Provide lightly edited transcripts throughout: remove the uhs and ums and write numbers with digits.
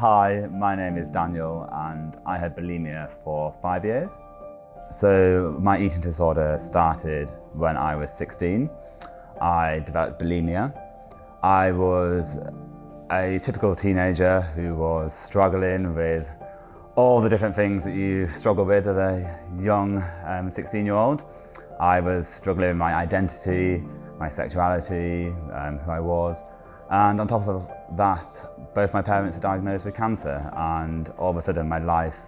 Hi, my name is Daniel and I had bulimia for 5 years. So my eating disorder started when I was 16. I developed bulimia. I was a typical teenager who was struggling with all the different things that you struggle with as a young 16-year-old. I was struggling with my identity, my sexuality, who I was. And on top of that, both my parents were diagnosed with cancer, and all of a sudden my life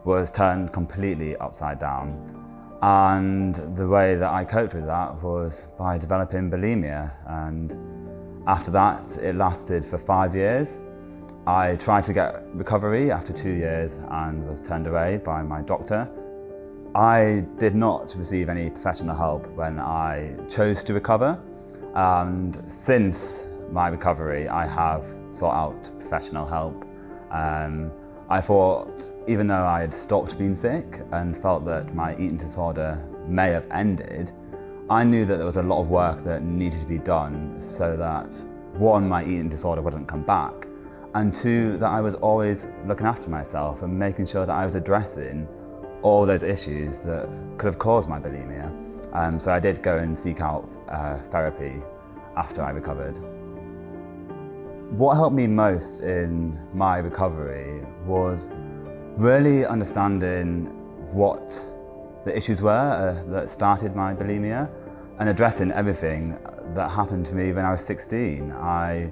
was turned completely upside down. And the way that I coped with that was by developing bulimia. And after that, it lasted for 5 years. I tried to get recovery after 2 years and was turned away by my doctor. I did not receive any professional help when I chose to recover. And since my recovery, I have sought out professional help. I thought, even though I had stopped being sick and felt that my eating disorder may have ended, I knew that there was a lot of work that needed to be done so that, one, my eating disorder wouldn't come back, and two, that I was always looking after myself and making sure that I was addressing all those issues that could have caused my bulimia. So I did go and seek out therapy after I recovered. What helped me most in my recovery was really understanding what the issues were that started my bulimia and addressing everything that happened to me when I was 16. I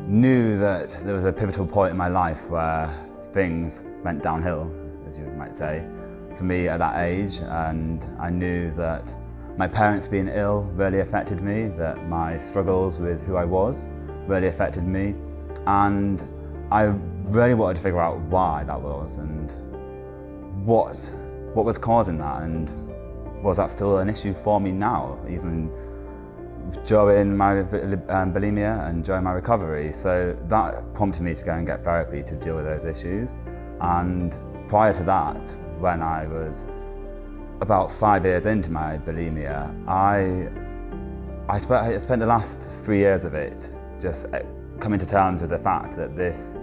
knew that there was a pivotal point in my life where things went downhill, as you might say, for me at that age, and I knew that my parents being ill really affected me, that my struggles with who I was really affected me, and I really wanted to figure out why that was and what was causing that, and was that still an issue for me now, even during my bulimia and during my recovery. So that prompted me to go and get therapy to deal with those issues. And prior to that, when I was about 5 years into my bulimia, I spent the last 3 years of it just coming to terms with the fact that this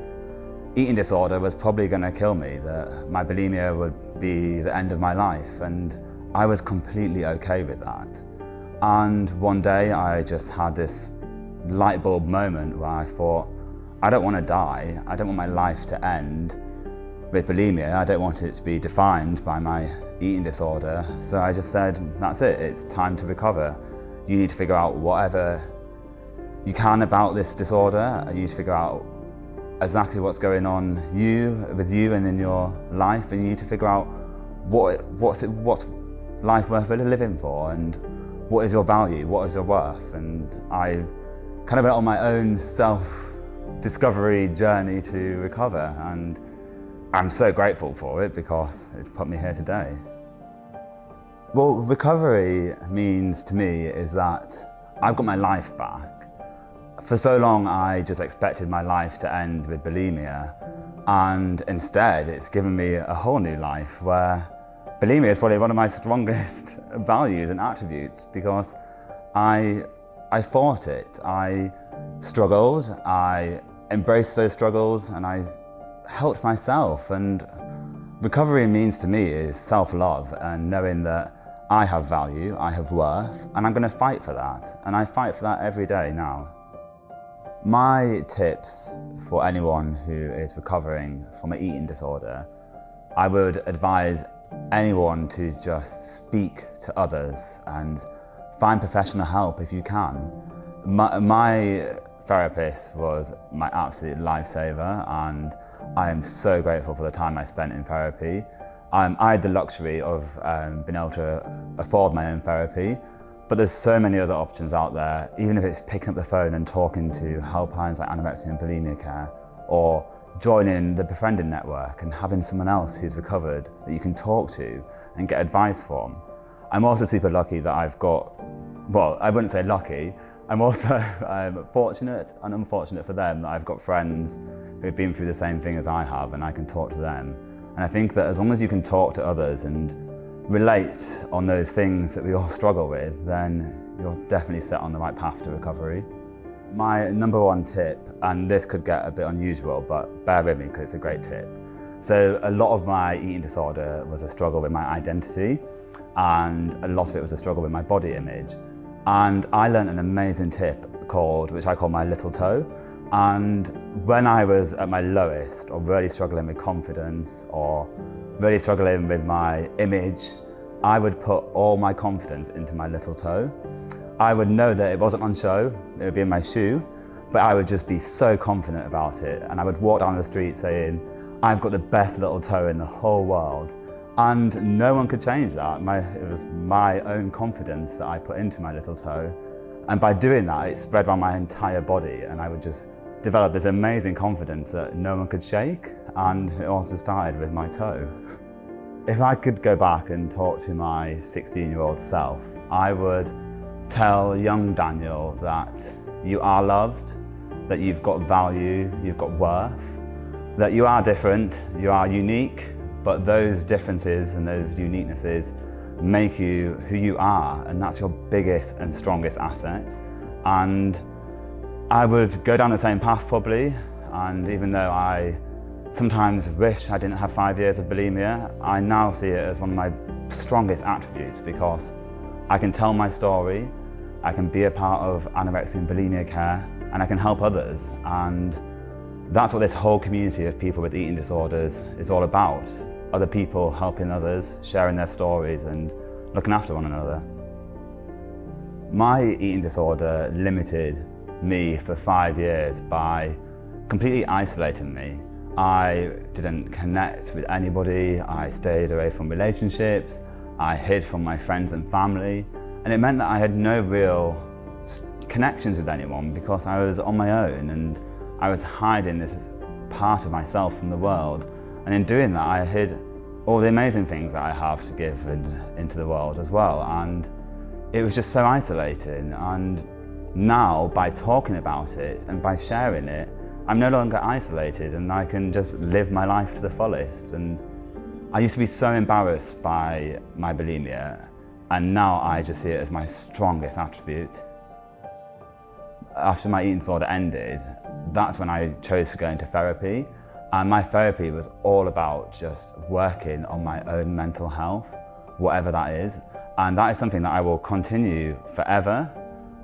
eating disorder was probably going to kill me, that my bulimia would be the end of my life, and I was completely okay with that. And one day I just had this light bulb moment where I thought, I don't want to die, I don't want my life to end with bulimia, I don't want it to be defined by my eating disorder. So I just said, that's it, it's time to recover. You need to figure out whatever you can about this disorder. You need to figure out exactly what's going on with you and in your life, and you need to figure out what's life worth really living for, and what is your value, what is your worth. And I kind of went on my own self-discovery journey to recover, and I'm so grateful for it because it's put me here today. Well, recovery means to me is that I've got my life back. For so long, I just expected my life to end with bulimia, and instead it's given me a whole new life where bulimia is probably one of my strongest values and attributes, because I fought it, I struggled, I embraced those struggles, and I helped myself. And recovery means to me is self-love and knowing that I have value, I have worth, and I'm going to fight for that. And I fight for that every day now. My tips for anyone who is recovering from an eating disorder, I would advise anyone to just speak to others and find professional help if you can. My therapist was my absolute lifesaver, and I am so grateful for the time I spent in therapy. I had the luxury of being able to afford my own therapy, but there's so many other options out there, even if it's picking up the phone and talking to helplines like anorexia and bulimia care, or joining the befriending network and having someone else who's recovered that you can talk to and get advice from. I'm also super lucky that I've got, well, I wouldn't say lucky, I'm also fortunate and unfortunate for them that I've got friends who've been through the same thing as I have, and I can talk to them. And I think that as long as you can talk to others and relate on those things that we all struggle with, then you're definitely set on the right path to recovery. My number one tip, and this could get a bit unusual, but bear with me because it's a great tip. So a lot of my eating disorder was a struggle with my identity, and a lot of it was a struggle with my body image. And I learned an amazing tip which I call my little toe. And when I was at my lowest, or really struggling with confidence, or really struggling with my image, I would put all my confidence into my little toe. I would know that it wasn't on show, it would be in my shoe, but I would just be so confident about it. And I would walk down the street saying, I've got the best little toe in the whole world. And no one could change that. It was my own confidence that I put into my little toe. And by doing that, it spread around my entire body, and I would just develop this amazing confidence that no one could shake. And it all just started with my toe. If I could go back and talk to my 16-year-old self, I would tell young Daniel that you are loved, that you've got value, you've got worth, that you are different, you are unique, but those differences and those uniquenesses make you who you are, and that's your biggest and strongest asset. And I would go down the same path probably, and even though I sometimes wish I didn't have 5 years of bulimia, I now see it as one of my strongest attributes, because I can tell my story, I can be a part of anorexia and bulimia care, and I can help others. And that's what this whole community of people with eating disorders is all about. Other people helping others, sharing their stories and looking after one another. My eating disorder limited me for 5 years by completely isolating me. I didn't connect with anybody, I stayed away from relationships, I hid from my friends and family, and it meant that I had no real connections with anyone because I was on my own and I was hiding this part of myself from the world. And in doing that, I hid all the amazing things that I have to give into the world as well. And it was just so isolating. And now, by talking about it and by sharing it, I'm no longer isolated and I can just live my life to the fullest. And I used to be so embarrassed by my bulimia, and now I just see it as my strongest attribute. After my eating disorder ended, that's when I chose to go into therapy. And my therapy was all about just working on my own mental health, whatever that is. And that is something that I will continue forever.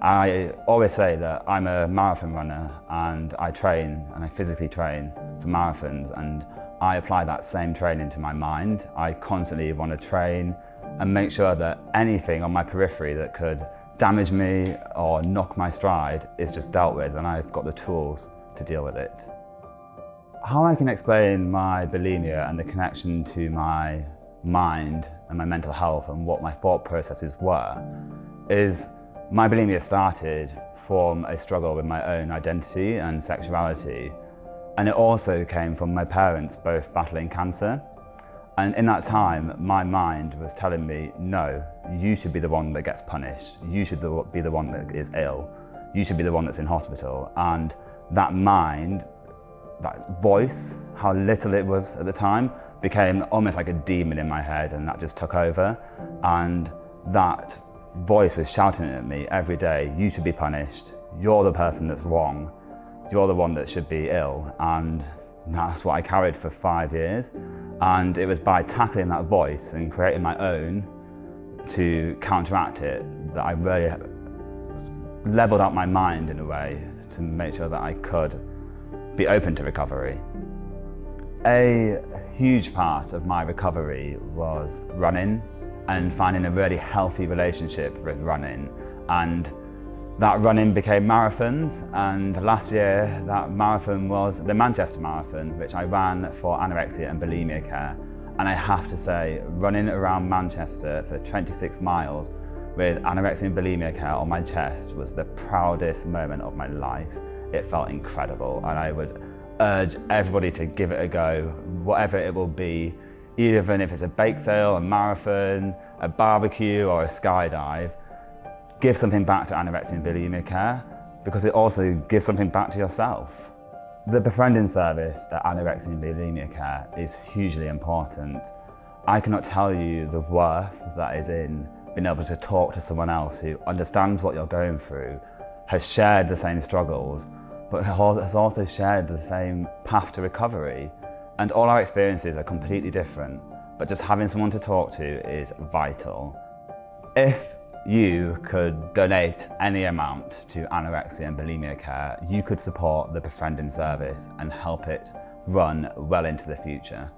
I always say that I'm a marathon runner, and I train and I physically train for marathons, and I apply that same training to my mind. I constantly want to train and make sure that anything on my periphery that could damage me or knock my stride is just dealt with, and I've got the tools to deal with it. How I can explain my bulimia and the connection to my mind and my mental health and what my thought processes were is my bulimia started from a struggle with my own identity and sexuality, and it also came from my parents both battling cancer. And in that time, my mind was telling me, no, you should be the one that gets punished. You should be the one that is ill. You should be the one that's in hospital. And that mind, that voice, how little it was at the time, became almost like a demon in my head, and that just took over. And that voice was shouting at me every day, you should be punished. You're the person that's wrong. You're the one that should be ill. And that's what I carried for 5 years. And it was by tackling that voice and creating my own to counteract it that I really leveled up my mind in a way to make sure that I could be open to recovery. A huge part of my recovery was running and finding a really healthy relationship with running. And that running became marathons, and last year that marathon was the Manchester Marathon, which I ran for anorexia and bulimia care. And I have to say, running around Manchester for 26 miles with anorexia and bulimia care on my chest was the proudest moment of my life. It felt incredible, and I would urge everybody to give it a go, whatever it will be, even if it's a bake sale, a marathon, a barbecue or a skydive. Give something back to anorexia and bulimia care, because it also gives something back to yourself. The befriending service at anorexia and bulimia care is hugely important. I cannot tell you the worth that is in being able to talk to someone else who understands what you're going through, has shared the same struggles, but has also shared the same path to recovery. And all our experiences are completely different, but just having someone to talk to is vital. If you could donate any amount to anorexia and bulimia care, you could support the befriending service and help it run well into the future.